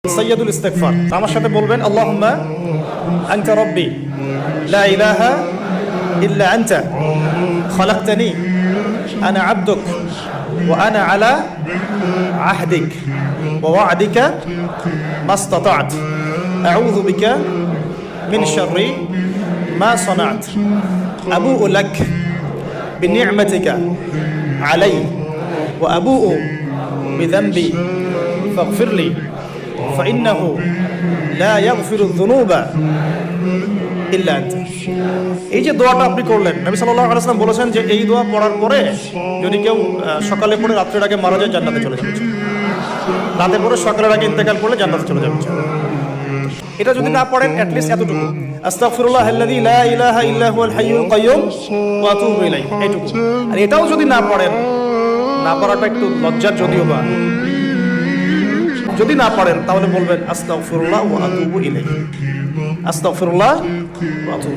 سيد الاستغفار আমার সাথে বলবেন আল্লাহুম্মা আনতা রাব্বি লা ইলাহা ইল্লা আনতা খলাকতানি আনা আবদুক ওয়া আনা আলা আহদিক ওয়া ওয়া'দিকা মাসতাতা'ত আউযু বিকা মিন শাররি মা সানা'ত আবু'ু লাক বিনি'মাতিকা আলাইয়া ওয়া আবু'ু বিযানবি ফাগফিরলি فإنه لا يغفر الذنوب إلا أنت। এই যে দোয়াটা আপনি করলেন, নবী সাল্লাল্লাহু আলাইহি ওয়াসাল্লাম বলেছেন যে এই দোয়া পড়ার পরে যদি কেউ সকালে পড়ে রাত্রের আগে মারা যায় জান্নাতে চলে যাবে, রাতে পড়ে সকালের আগে ইন্তেকাল করলে জান্নাতে চলে যাবে। এটা যদি না পড়েন অ্যাটলিস্ট এতটুকু আস্তাগফিরুল্লাহাল্লাযী লা ইলাহা ইল্লা হুয়াল হাইয়ুল কাইয়্যুম ওয়া আতুবু ইলাইহি, এইটুকু। আর এটাও যদি না পড়েন, না পড়াটা একটু লজ্জার যদিও বা, যদি না পারেন তাহলে বলবেন আস্তাগফিরুল্লাহ ওয়া আতুবু ইলাইহি, আস্তাগফিরুল্লাহ ওয়া আতুবু